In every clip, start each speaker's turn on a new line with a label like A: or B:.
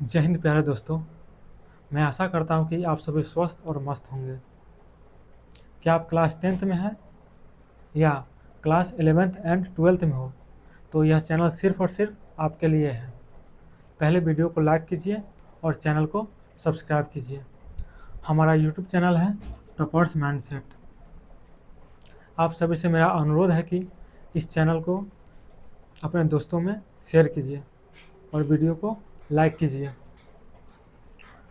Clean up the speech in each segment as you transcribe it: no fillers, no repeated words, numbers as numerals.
A: जय हिंद प्यारे दोस्तों। मैं आशा करता हूं कि आप सभी स्वस्थ और मस्त होंगे। क्या आप क्लास 10th में हैं या क्लास 11th एंड 12th में हो, तो यह चैनल सिर्फ और सिर्फ आपके लिए है। पहले वीडियो को लाइक कीजिए और चैनल को सब्सक्राइब कीजिए। हमारा यूट्यूब चैनल है टॉपर्स माइंडसेट। आप सभी से मेरा अनुरोध है कि इस चैनल को अपने दोस्तों में शेयर कीजिए और वीडियो को लाइक कीजिए।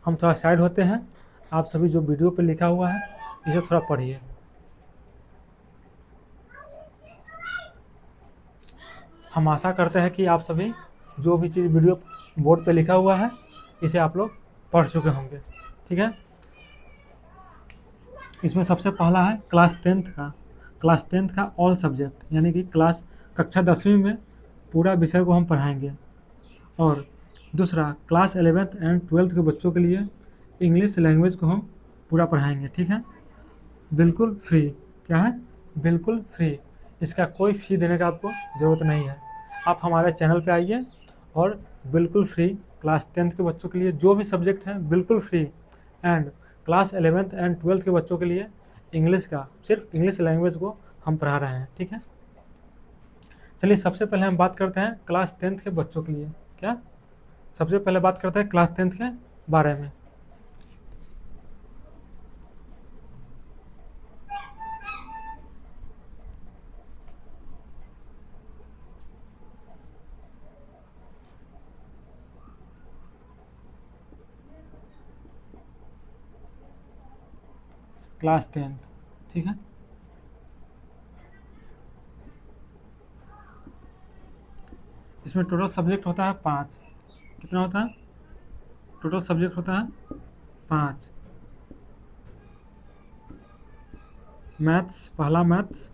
A: हम थोड़ा साइड होते हैं, आप सभी जो वीडियो पे लिखा हुआ है इसे थोड़ा पढ़िए। हम आशा करते हैं कि आप सभी जो भी चीज़ वीडियो बोर्ड पे लिखा हुआ है इसे आप लोग पढ़ चुके होंगे। ठीक है, इसमें सबसे पहला है क्लास टेंथ का ऑल सब्जेक्ट, यानी कि कक्षा 10वीं में पूरा विषय को हम पढ़ाएंगे। और दूसरा क्लास 11th एंड 12th के बच्चों के लिए इंग्लिश लैंग्वेज को हम पूरा पढ़ाएंगे। ठीक है, बिल्कुल फ्री। क्या है? बिल्कुल फ्री। इसका कोई फ़ी देने का आपको ज़रूरत नहीं है। आप हमारे चैनल पे आइए और बिल्कुल फ्री क्लास 10th के बच्चों के लिए जो भी सब्जेक्ट है बिल्कुल free, and class 11th and 12th के बच्चों के लिए सिर्फ इंग्लिश लैंग्वेज को हम पढ़ा रहे हैं। ठीक है, चलिए सबसे पहले हम बात करते हैं क्लास 10th के बच्चों के लिए। क्या सबसे पहले बात करते हैं क्लास 10th के बारे में। क्लास 10th, ठीक है, इसमें टोटल सब्जेक्ट होता है 5। कितना होता है? टोटल सब्जेक्ट होता है 5। मैथ्स, पहला मैथ्स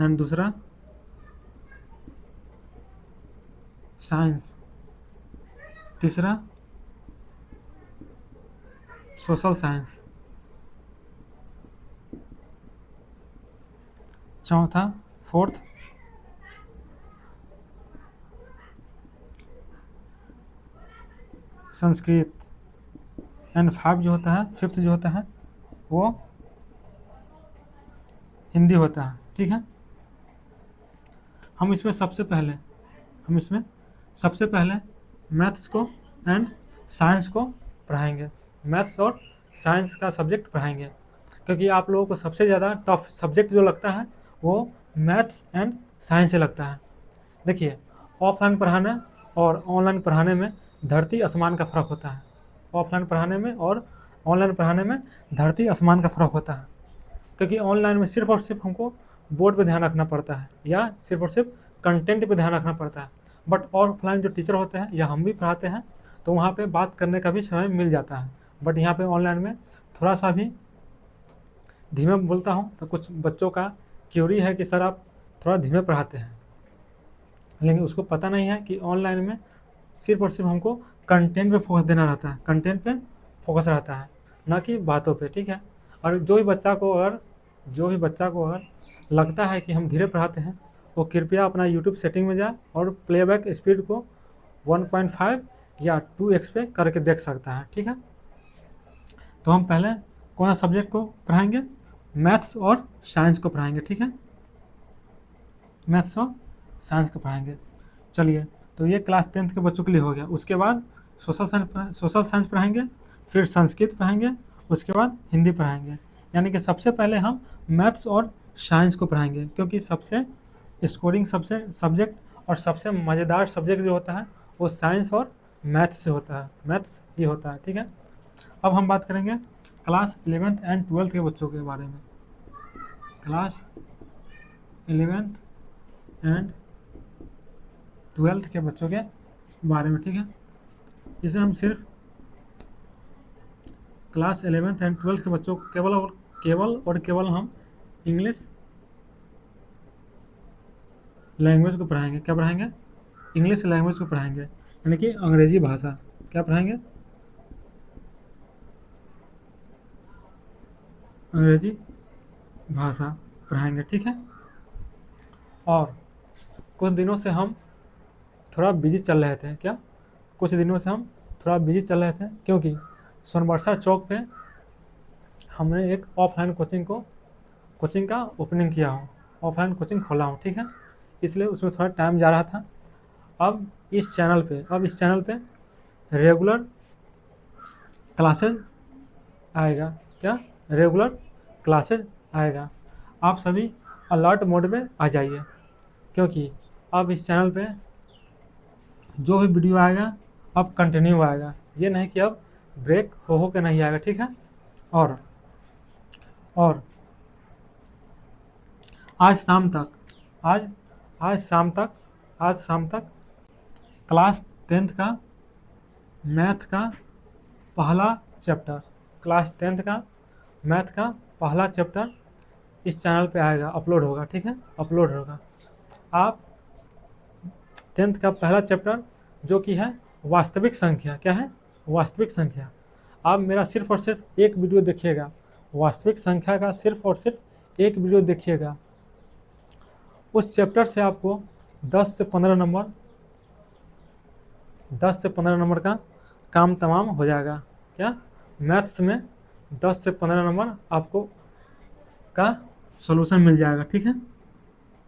A: एंड दूसरा साइंस, तीसरा सोशल साइंस, चौथा फोर्थ संस्कृत, एंड फिफ्थ जो होता है वो हिंदी होता है। ठीक है, हम इसमें सबसे पहले मैथ्स को एंड साइंस को पढ़ाएंगे। मैथ्स और साइंस का सब्जेक्ट पढ़ाएंगे, क्योंकि आप लोगों को सबसे ज़्यादा टफ सब्जेक्ट जो लगता है वो मैथ्स एंड साइंस से लगता है। देखिए, ऑफलाइन पढ़ाने और ऑनलाइन पढ़ाने में धरती आसमान का फ़र्क होता है। ऑफलाइन पढ़ाने में और ऑनलाइन पढ़ाने में धरती आसमान का फ़र्क होता है, क्योंकि ऑनलाइन में सिर्फ और सिर्फ हमको बोर्ड पे ध्यान रखना पड़ता है या सिर्फ और सिर्फ कंटेंट पे ध्यान रखना पड़ता है। बट ऑफलाइन जो टीचर होते हैं या हम भी पढ़ाते हैं तो वहाँ पे बात करने का भी समय मिल जाता है। बट यहाँ पे ऑनलाइन में थोड़ा सा भी धीमे बोलता हूँ तो कुछ बच्चों का क्यूरी है कि सर आप थोड़ा धीमे पढ़ाते हैं, लेकिन उसको पता नहीं है कि ऑनलाइन में सिर्फ और सिर्फ हमको कंटेंट पे फोकस देना रहता है, कंटेंट पे फोकस रहता है, ना कि बातों पे। ठीक है, और जो भी बच्चा को अगर लगता है कि हम धीरे पढ़ाते हैं, वो कृपया अपना यूट्यूब सेटिंग में जाए और प्लेबैक स्पीड को 1.5 या 2x पे करके देख सकता है। ठीक है, तो हम पहले कौन सा सब्जेक्ट को पढ़ाएंगे? मैथ्स और साइंस को पढ़ाएंगे। ठीक है, मैथ्स और साइंस को पढ़ाएंगे। चलिए, तो ये क्लास 10th के बच्चों के लिए हो गया। उसके बाद सोशल साइंस पढ़ाएंगे, फिर संस्कृत पढ़ाएंगे, उसके बाद हिंदी पढ़ाएंगे। यानी कि सबसे पहले हम मैथ्स और साइंस को पढ़ाएंगे, क्योंकि सबसे स्कोरिंग सब्जेक्ट और सबसे मज़ेदार सब्जेक्ट जो होता है वो साइंस और मैथ्स ही होता है। ठीक है, अब हम बात करेंगे क्लास 11th एंड 12th के बच्चों के बारे में। क्लास 11th एंड 12th के बच्चों के बारे में। ठीक है, इसे हम सिर्फ क्लास 11th एंड 12th के बच्चों को केवल हम इंग्लिश लैंग्वेज को पढ़ाएंगे। क्या पढ़ाएंगे? इंग्लिश लैंग्वेज को पढ़ाएंगे, यानी कि अंग्रेजी भाषा। क्या पढ़ाएंगे? अंग्रेजी भाषा पढ़ाएंगे। ठीक है, और कुछ दिनों से हम थोड़ा बिजी चल रहे थे। क्या कुछ दिनों से हम थोड़ा बिजी चल रहे थे, क्योंकि सोनबरसा चौक पे हमने एक ऑफलाइन कोचिंग का ओपनिंग किया हूँ, ऑफलाइन कोचिंग खोला हूँ, ठीक है। इसलिए उसमें थोड़ा टाइम जा रहा था। अब इस चैनल पे रेगुलर क्लासेज आएगा। क्या? रेगुलर क्लासेज आएगा। आप सभी अलर्ट मोड में आ जाइए, क्योंकि अब इस चैनल पे जो भी वीडियो आएगा अब कंटिन्यू आएगा, ये नहीं कि अब ब्रेक हो के नहीं आएगा, ठीक है। और आज शाम तक आज शाम तक क्लास 10th का मैथ का पहला चैप्टर इस चैनल पे आएगा, अपलोड होगा, ठीक है, अपलोड होगा। आप 10th का पहला चैप्टर जो कि है वास्तविक संख्या, क्या है? वास्तविक संख्या। आप मेरा सिर्फ और सिर्फ एक वीडियो देखिएगा, वास्तविक संख्या का सिर्फ और सिर्फ एक वीडियो देखिएगा। उस चैप्टर से आपको 10 से 15 नंबर का काम तमाम हो जाएगा। क्या? मैथ्स में 10 से 15 नंबर आपको का सॉल्यूशन मिल जाएगा, ठीक है।